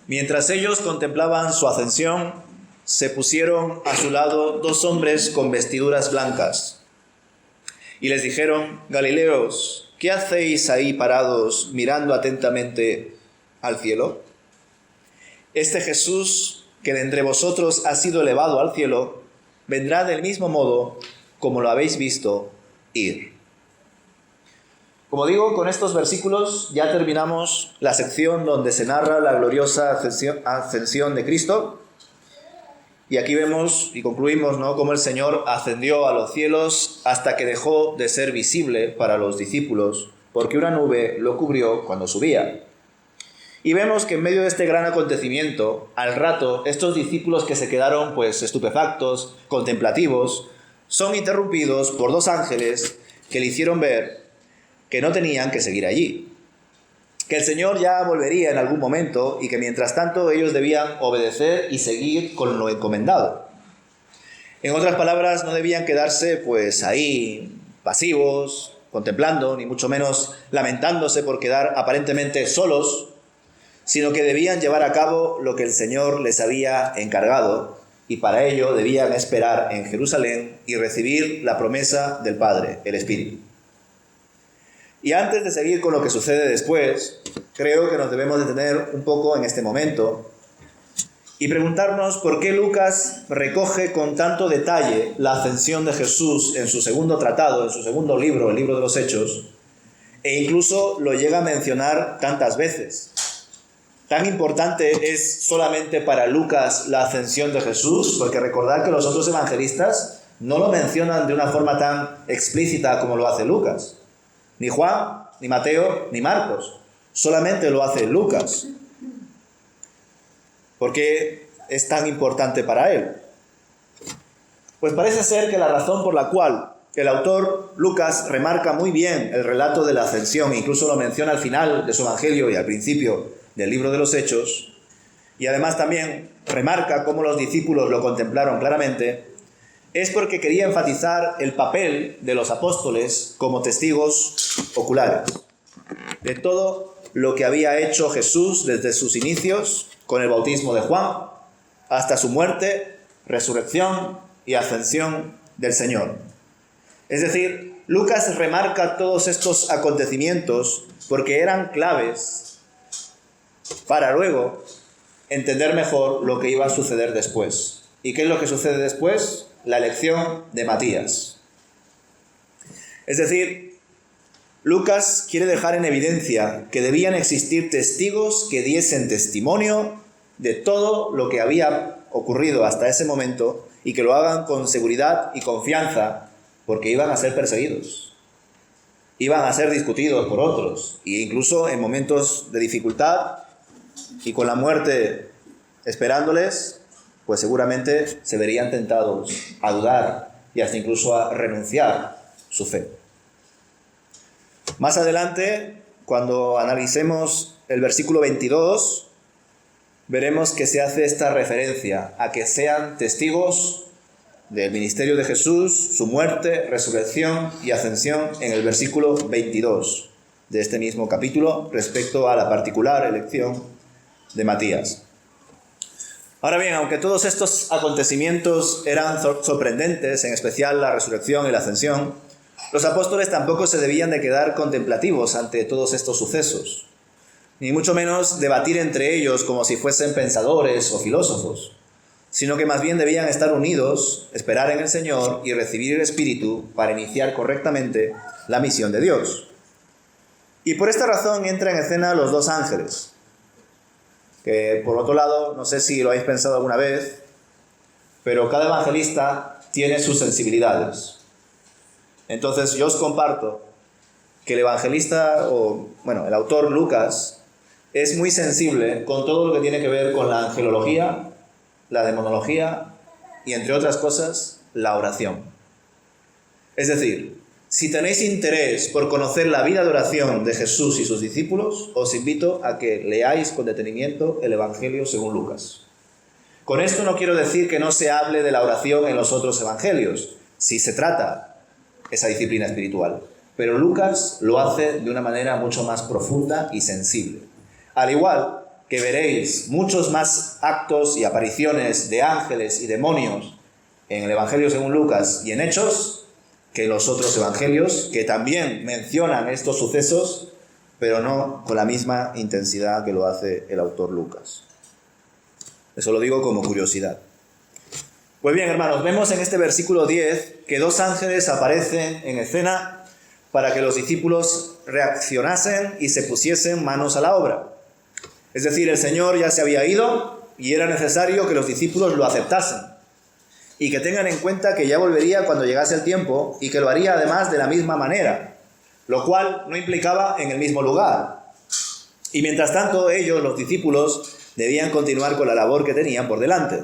Mientras ellos contemplaban su ascensión, se pusieron a su lado dos hombres con vestiduras blancas. Y les dijeron: Galileos, ¿qué hacéis ahí parados mirando atentamente al cielo? Este Jesús, que de entre vosotros ha sido elevado al cielo, vendrá del mismo modo como lo habéis visto ir. Como digo, con estos versículos ya terminamos la sección donde se narra la gloriosa ascensión de Cristo. Y aquí vemos y concluimos, ¿no?, cómo el Señor ascendió a los cielos hasta que dejó de ser visible para los discípulos, porque una nube lo cubrió cuando subía. Y vemos que en medio de este gran acontecimiento, al rato, estos discípulos que se quedaron pues estupefactos, contemplativos, son interrumpidos por dos ángeles que le hicieron ver que no tenían que seguir allí, que el Señor ya volvería en algún momento y que mientras tanto ellos debían obedecer y seguir con lo encomendado. En otras palabras, no debían quedarse pues ahí pasivos, contemplando, ni mucho menos lamentándose por quedar aparentemente solos, sino que debían llevar a cabo lo que el Señor les había encargado, y para ello debían esperar en Jerusalén y recibir la promesa del Padre, el Espíritu. Y antes de seguir con lo que sucede después, creo que nos debemos detener un poco en este momento y preguntarnos por qué Lucas recoge con tanto detalle la ascensión de Jesús en su segundo tratado, en su segundo libro, el libro de los Hechos, e incluso lo llega a mencionar tantas veces. ¿Tan importante es solamente para Lucas la ascensión de Jesús? Porque recordad que los otros evangelistas no lo mencionan de una forma tan explícita como lo hace Lucas. Ni Juan, ni Mateo, ni Marcos. Solamente lo hace Lucas. ¿Por qué es tan importante para él? Pues parece ser que la razón por la cual el autor Lucas remarca muy bien el relato de la ascensión, incluso lo menciona al final de su evangelio y al principio del libro de los Hechos, y además también remarca cómo los discípulos lo contemplaron claramente, es porque quería enfatizar el papel de los apóstoles como testigos oculares de todo lo que había hecho Jesús desde sus inicios con el bautismo de Juan hasta su muerte, resurrección y ascensión del Señor. Es decir, Lucas remarca todos estos acontecimientos porque eran claves para luego entender mejor lo que iba a suceder después. ¿Y qué es lo que sucede después? La elección de Matías. Es decir, Lucas quiere dejar en evidencia que debían existir testigos que diesen testimonio de todo lo que había ocurrido hasta ese momento y que lo hagan con seguridad y confianza, porque iban a ser perseguidos, iban a ser discutidos por otros, e incluso en momentos de dificultad y con la muerte esperándoles, pues seguramente se verían tentados a dudar y hasta incluso a renunciar su fe. Más adelante, cuando analicemos el versículo 22, veremos que se hace esta referencia a que sean testigos del ministerio de Jesús, su muerte, resurrección y ascensión en el versículo 22 de este mismo capítulo respecto a la particular elección de Matías. Ahora bien, aunque todos estos acontecimientos eran sorprendentes, en especial la resurrección y la ascensión, los apóstoles tampoco se debían de quedar contemplativos ante todos estos sucesos, ni mucho menos debatir entre ellos como si fuesen pensadores o filósofos, sino que más bien debían estar unidos, esperar en el Señor y recibir el Espíritu para iniciar correctamente la misión de Dios. Y por esta razón entran en escena los dos ángeles, que por otro lado, no sé si lo habéis pensado alguna vez, pero cada evangelista tiene sus sensibilidades. Entonces yo os comparto que el evangelista, el autor Lucas, es muy sensible con todo lo que tiene que ver con la angelología, la demonología y, entre otras cosas, la oración. Es decir, si tenéis interés por conocer la vida de oración de Jesús y sus discípulos, os invito a que leáis con detenimiento el Evangelio según Lucas. Con esto no quiero decir que no se hable de la oración en los otros evangelios, si se trata esa disciplina espiritual, pero Lucas lo hace de una manera mucho más profunda y sensible. Al igual que veréis muchos más actos y apariciones de ángeles y demonios en el Evangelio según Lucas y en Hechos que los otros evangelios, que también mencionan estos sucesos, pero no con la misma intensidad que lo hace el autor Lucas. Eso lo digo como curiosidad. Pues bien, hermanos, vemos en este versículo 10 que 2 ángeles aparecen en escena para que los discípulos reaccionasen y se pusiesen manos a la obra. Es decir, el Señor ya se había ido y era necesario que los discípulos lo aceptasen y que tengan en cuenta que ya volvería cuando llegase el tiempo y que lo haría además de la misma manera, lo cual no implicaba en el mismo lugar. Y mientras tanto, ellos, los discípulos, debían continuar con la labor que tenían por delante,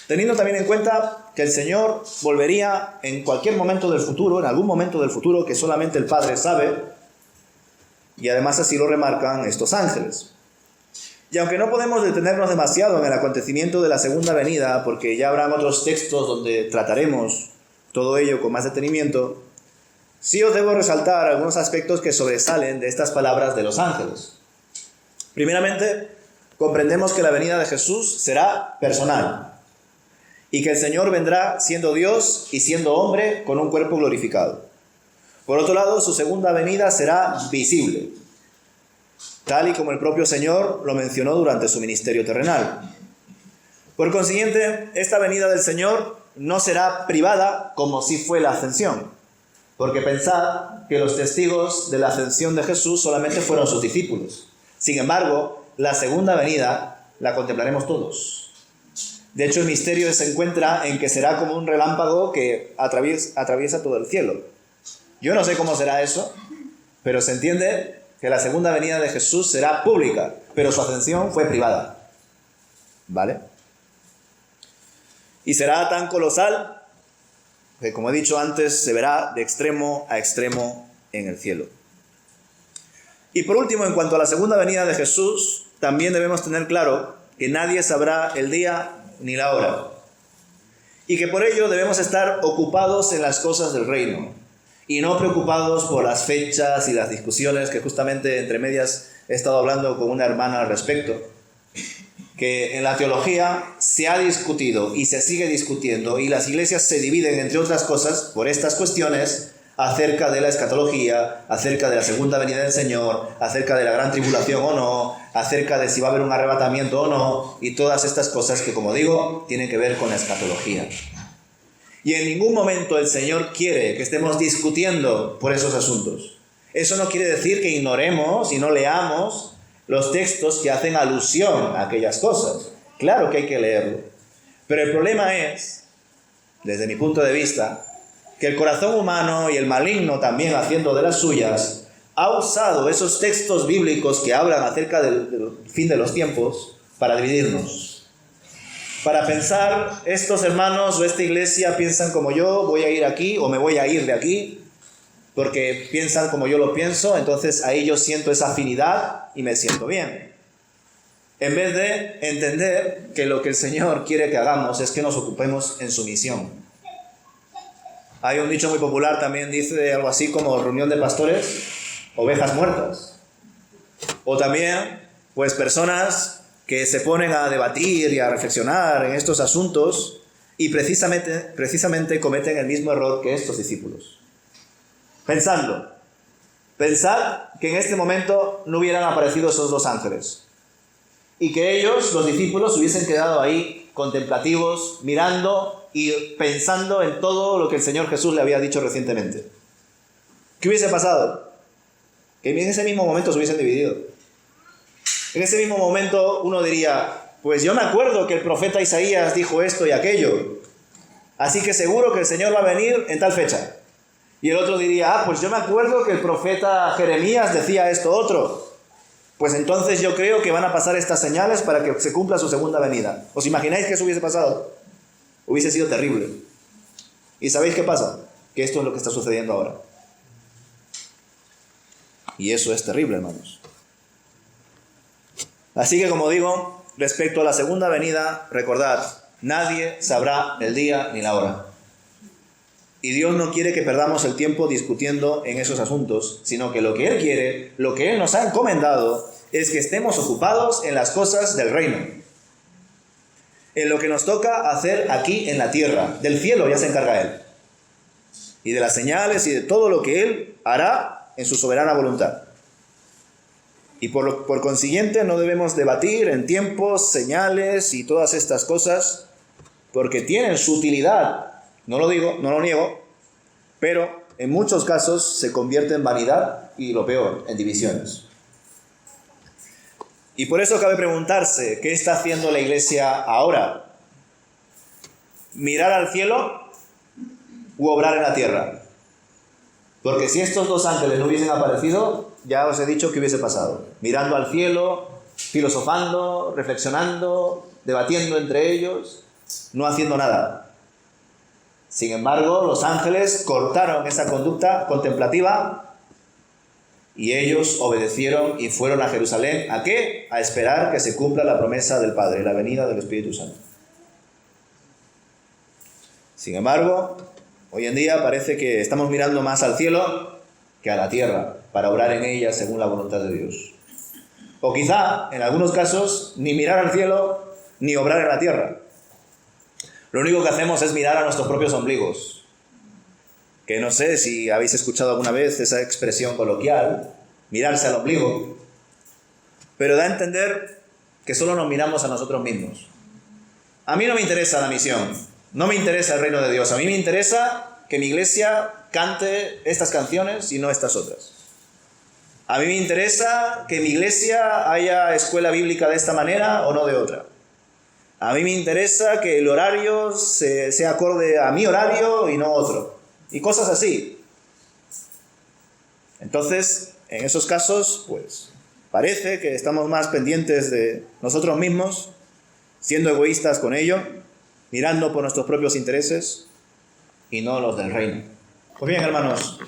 teniendo también en cuenta que el Señor volvería en cualquier momento del futuro, en algún momento del futuro que solamente el Padre sabe, y además así lo remarcan estos ángeles. Y aunque no podemos detenernos demasiado en el acontecimiento de la segunda venida, porque ya habrán otros textos donde trataremos todo ello con más detenimiento, sí os debo resaltar algunos aspectos que sobresalen de estas palabras de los ángeles. Primeramente, comprendemos que la venida de Jesús será personal y que el Señor vendrá siendo Dios y siendo hombre con un cuerpo glorificado. Por otro lado, su segunda venida será visible, tal y como el propio Señor lo mencionó durante su ministerio terrenal. Por consiguiente, esta venida del Señor no será privada como si fue la ascensión, porque pensad que los testigos de la ascensión de Jesús solamente fueron sus discípulos. Sin embargo, la segunda venida la contemplaremos todos. De hecho, el misterio se encuentra en que será como un relámpago que atraviesa todo el cielo. Yo no sé cómo será eso, pero se entiende que la segunda venida de Jesús será pública, pero su ascensión fue privada. ¿Vale? Y será tan colosal que, como he dicho antes, se verá de extremo a extremo en el cielo. Y por último, en cuanto a la segunda venida de Jesús, también debemos tener claro que nadie sabrá el día ni la hora, y que por ello debemos estar ocupados en las cosas del reino, y no preocupados por las fechas y las discusiones, que justamente entre medias he estado hablando con una hermana al respecto, que en la teología se ha discutido y se sigue discutiendo, y las iglesias se dividen, entre otras cosas, por estas cuestiones acerca de la escatología, acerca de la segunda venida del Señor, acerca de la gran tribulación o no, acerca de si va a haber un arrebatamiento o no, y todas estas cosas que, como digo, tienen que ver con la escatología. Y en ningún momento el Señor quiere que estemos discutiendo por esos asuntos. Eso no quiere decir que ignoremos y no leamos los textos que hacen alusión a aquellas cosas. Claro que hay que leerlo. Pero el problema es, desde mi punto de vista, que el corazón humano y el maligno también haciendo de las suyas ha usado esos textos bíblicos que hablan acerca del fin de los tiempos para dividirnos. Para pensar, estos hermanos o esta iglesia piensan como yo, voy a ir aquí o me voy a ir de aquí, porque piensan como yo lo pienso, entonces ahí yo siento esa afinidad y me siento bien. En vez de entender que lo que el Señor quiere que hagamos es que nos ocupemos en su misión. Hay un dicho muy popular, también dice algo así como reunión de pastores, ovejas muertas. O también, pues personas que se ponen a debatir y a reflexionar en estos asuntos y precisamente cometen el mismo error que estos discípulos. Pensad que en este momento no hubieran aparecido esos 2 ángeles y que ellos, los discípulos, hubiesen quedado ahí contemplativos, mirando y pensando en todo lo que el Señor Jesús le había dicho recientemente. ¿Qué hubiese pasado? Que en ese mismo momento se hubiesen dividido. En ese mismo momento uno diría, pues yo me acuerdo que el profeta Isaías dijo esto y aquello, así que seguro que el Señor va a venir en tal fecha. Y el otro diría, pues yo me acuerdo que el profeta Jeremías decía esto otro, pues entonces yo creo que van a pasar estas señales para que se cumpla su segunda venida. ¿Os imagináis que eso hubiese pasado? Hubiese sido terrible. ¿Y sabéis qué pasa? Que esto es lo que está sucediendo ahora. Y eso es terrible, hermanos. Así que, como digo, respecto a la segunda venida, recordad, nadie sabrá el día ni la hora. Y Dios no quiere que perdamos el tiempo discutiendo en esos asuntos, sino que lo que Él quiere, lo que Él nos ha encomendado, es que estemos ocupados en las cosas del reino, en lo que nos toca hacer aquí en la tierra. Del cielo ya se encarga Él, y de las señales y de todo lo que Él hará en su soberana voluntad. Y por consiguiente no debemos debatir en tiempos, señales y todas estas cosas, porque tienen su utilidad, no lo digo, no lo niego, pero en muchos casos se convierte en vanidad y, lo peor, en divisiones. Y por eso cabe preguntarse, ¿qué está haciendo la Iglesia ahora? ¿Mirar al cielo u obrar en la tierra? Porque si estos dos ángeles no hubiesen aparecido, ya os he dicho que hubiese pasado. Mirando al cielo, filosofando, reflexionando, debatiendo entre ellos, no haciendo nada. Sin embargo, los ángeles cortaron esa conducta contemplativa y ellos obedecieron y fueron a Jerusalén. ¿A qué? A esperar que se cumpla la promesa del Padre, la venida del Espíritu Santo. Sin embargo, hoy en día parece que estamos mirando más al cielo que a la tierra para obrar en ella según la voluntad de Dios. O quizá, en algunos casos, ni mirar al cielo ni obrar en la tierra. Lo único que hacemos es mirar a nuestros propios ombligos. Que no sé si habéis escuchado alguna vez esa expresión coloquial, mirarse al ombligo. Pero da a entender que solo nos miramos a nosotros mismos. A mí no me interesa la misión, no me interesa el reino de Dios. A mí me interesa que mi iglesia cante estas canciones y no estas otras. A mí me interesa que en mi iglesia haya escuela bíblica de esta manera o no de otra. A mí me interesa que el horario sea acorde a mi horario y no otro. Y cosas así. Entonces, en esos casos, pues, parece que estamos más pendientes de nosotros mismos, siendo egoístas con ello, mirando por nuestros propios intereses y no los del reino. Pues bien, hermanos,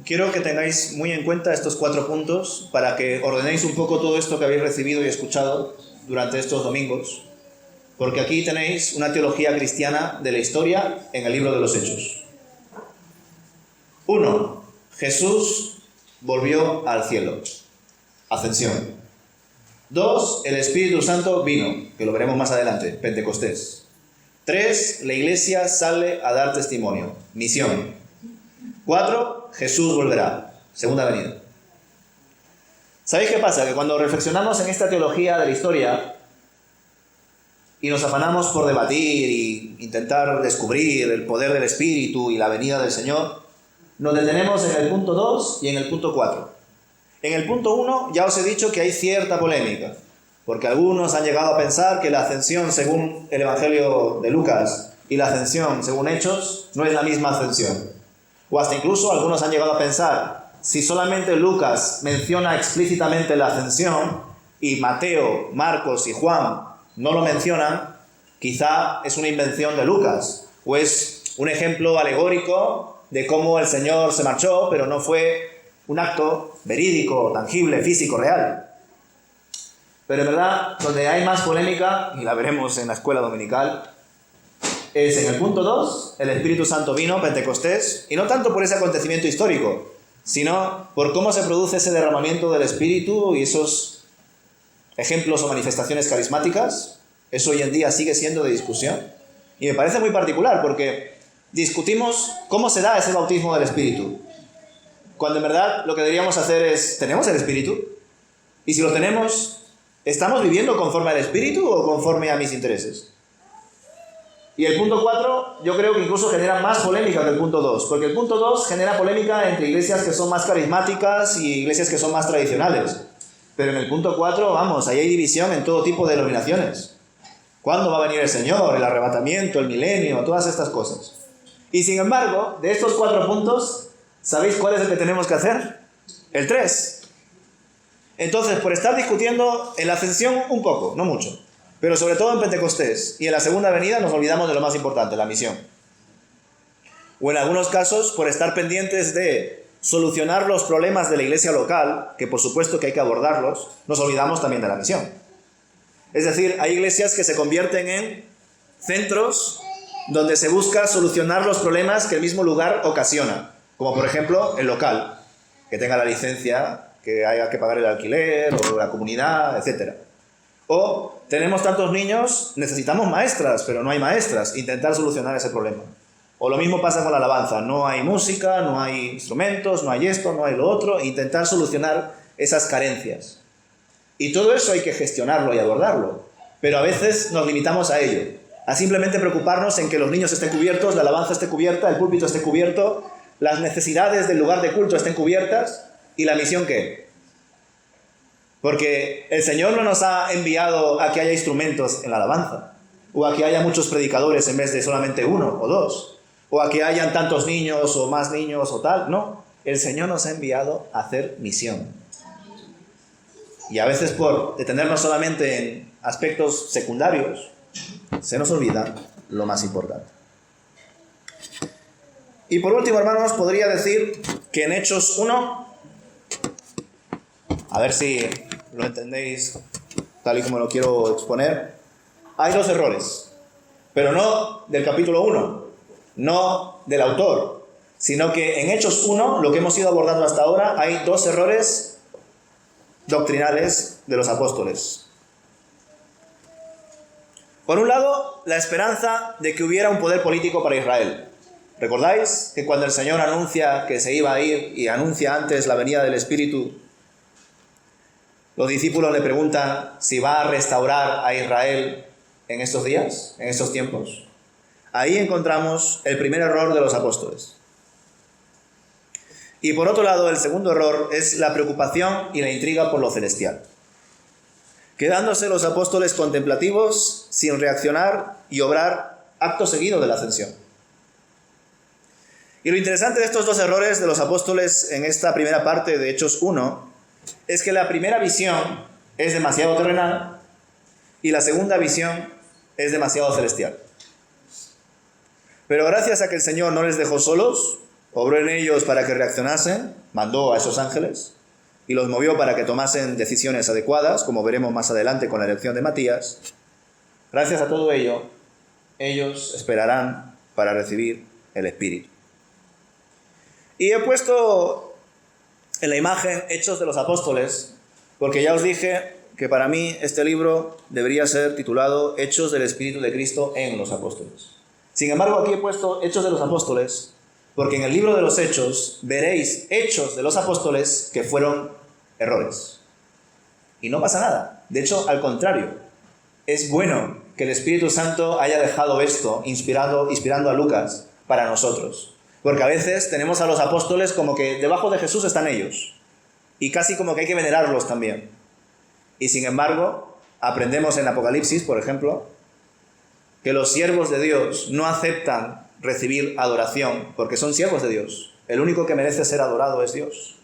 quiero que tengáis muy en cuenta estos 4 puntos para que ordenéis un poco todo esto que habéis recibido y escuchado durante estos domingos. Porque aquí tenéis una teología cristiana de la historia en el libro de los Hechos. 1. Jesús volvió al cielo. Ascensión. 2. El Espíritu Santo vino, que lo veremos más adelante, Pentecostés. 3. La iglesia sale a dar testimonio. Misión. 4. Jesús volverá. Segunda venida. ¿Sabéis qué pasa? Que cuando reflexionamos en esta teología de la historia y nos afanamos por debatir e intentar descubrir el poder del Espíritu y la venida del Señor, nos detenemos en el punto 2 y en el punto 4. En el punto 1 ya os he dicho que hay cierta polémica, porque algunos han llegado a pensar que la ascensión según el Evangelio de Lucas y la ascensión según Hechos no es la misma ascensión. O hasta incluso algunos han llegado a pensar, si solamente Lucas menciona explícitamente la ascensión y Mateo, Marcos y Juan no lo mencionan, quizá es una invención de Lucas, o es un ejemplo alegórico de cómo el Señor se marchó, pero no fue un acto verídico, tangible, físico, real. Pero en verdad, donde hay más polémica, y la veremos en la escuela dominical, es en el punto 2, el Espíritu Santo vino, Pentecostés, y no tanto por ese acontecimiento histórico, sino por cómo se produce ese derramamiento del Espíritu y esos ejemplos o manifestaciones carismáticas. Eso hoy en día sigue siendo de discusión. Y me parece muy particular porque discutimos cómo se da ese bautismo del Espíritu, cuando en verdad lo que deberíamos hacer es, ¿tenemos el Espíritu? Y si lo tenemos, ¿estamos viviendo conforme al Espíritu o conforme a mis intereses? Y el punto 4 yo creo que incluso genera más polémica que el punto 2, porque el punto 2 genera polémica entre iglesias que son más carismáticas y iglesias que son más tradicionales. Pero en el punto 4, vamos, ahí hay división en todo tipo de denominaciones. ¿Cuándo va a venir el Señor? El arrebatamiento, el milenio, todas estas cosas. Y sin embargo, de estos 4 puntos, ¿sabéis cuál es el que tenemos que hacer? El 3. Entonces, por estar discutiendo en la ascensión un poco, no mucho, pero sobre todo en Pentecostés y en la segunda venida nos olvidamos de lo más importante, la misión. O en algunos casos, por estar pendientes de solucionar los problemas de la iglesia local, que por supuesto que hay que abordarlos, nos olvidamos también de la misión. Es decir, hay iglesias que se convierten en centros donde se busca solucionar los problemas que el mismo lugar ocasiona, como por ejemplo el local, que tenga la licencia que haya que pagar el alquiler o la comunidad, etc. O tenemos tantos niños, necesitamos maestras, pero no hay maestras, intentar solucionar ese problema. O lo mismo pasa con la alabanza, no hay música, no hay instrumentos, no hay esto, no hay lo otro, intentar solucionar esas carencias. Y todo eso hay que gestionarlo y abordarlo, pero a veces nos limitamos a ello, a simplemente preocuparnos en que los niños estén cubiertos, la alabanza esté cubierta, el púlpito esté cubierto, las necesidades del lugar de culto estén cubiertas, ¿y la misión qué? Porque el Señor no nos ha enviado a que haya instrumentos en la alabanza, o a que haya muchos predicadores en vez de solamente uno o dos, o a que hayan tantos niños o más niños o tal. No, el Señor nos ha enviado a hacer misión. Y a veces por detenernos solamente en aspectos secundarios, se nos olvida lo más importante. Y por último, hermanos, podría decir que en Hechos 1, a ver si lo entendéis tal y como lo quiero exponer, hay dos errores, pero no del capítulo 1, no del autor, sino que en Hechos 1, lo que hemos ido abordando hasta ahora, hay dos errores doctrinales de los apóstoles. Por un lado, la esperanza de que hubiera un poder político para Israel. ¿Recordáis que cuando el Señor anuncia que se iba a ir y anuncia antes la venida del Espíritu, los discípulos le preguntan si va a restaurar a Israel en estos días, en estos tiempos? Ahí encontramos el primer error de los apóstoles. Y por otro lado, el segundo error es la preocupación y la intriga por lo celestial, quedándose los apóstoles contemplativos sin reaccionar y obrar acto seguido de la ascensión. Y lo interesante de estos dos errores de los apóstoles en esta primera parte de Hechos 1 es que la primera visión es demasiado terrenal y la segunda visión es demasiado celestial. Pero gracias a que el Señor no les dejó solos, obró en ellos para que reaccionasen, mandó a esos ángeles y los movió para que tomasen decisiones adecuadas, como veremos más adelante con la elección de Matías. Gracias a todo ello, ellos esperarán para recibir el Espíritu. Y he puesto en la imagen Hechos de los Apóstoles, porque ya os dije que para mí este libro debería ser titulado Hechos del Espíritu de Cristo en los Apóstoles. Sin embargo, aquí he puesto Hechos de los Apóstoles, porque en el libro de los Hechos veréis hechos de los apóstoles que fueron errores. Y no pasa nada. De hecho, al contrario, es bueno que el Espíritu Santo haya dejado esto inspirando a Lucas para nosotros. Porque a veces tenemos a los apóstoles como que debajo de Jesús están ellos. Y casi como que hay que venerarlos también. Y sin embargo, aprendemos en Apocalipsis, por ejemplo, que los siervos de Dios no aceptan recibir adoración porque son siervos de Dios. El único que merece ser adorado es Dios.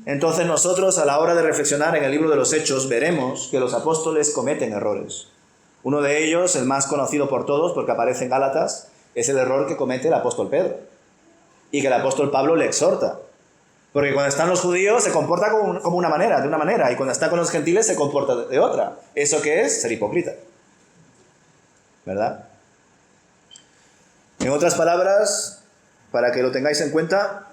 Entonces nosotros, a la hora de reflexionar en el libro de los Hechos, veremos que los apóstoles cometen errores. Uno de ellos, el más conocido por todos, porque aparece en Gálatas, es el error que comete el apóstol Pedro. Y que el apóstol Pablo le exhorta. Porque cuando están los judíos se comporta de una manera, y cuando está con los gentiles se comporta de otra. ¿Eso qué es? Ser hipócrita. ¿Verdad? En otras palabras, para que lo tengáis en cuenta,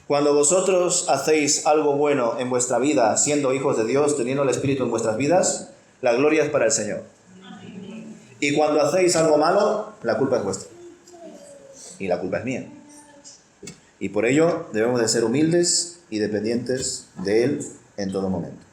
cuando vosotros hacéis algo bueno en vuestra vida, siendo hijos de Dios, teniendo el Espíritu en vuestras vidas, la gloria es para el Señor. Y cuando hacéis algo malo, la culpa es vuestra. Y la culpa es mía. Y por ello debemos de ser humildes y dependientes de Él en todo momento.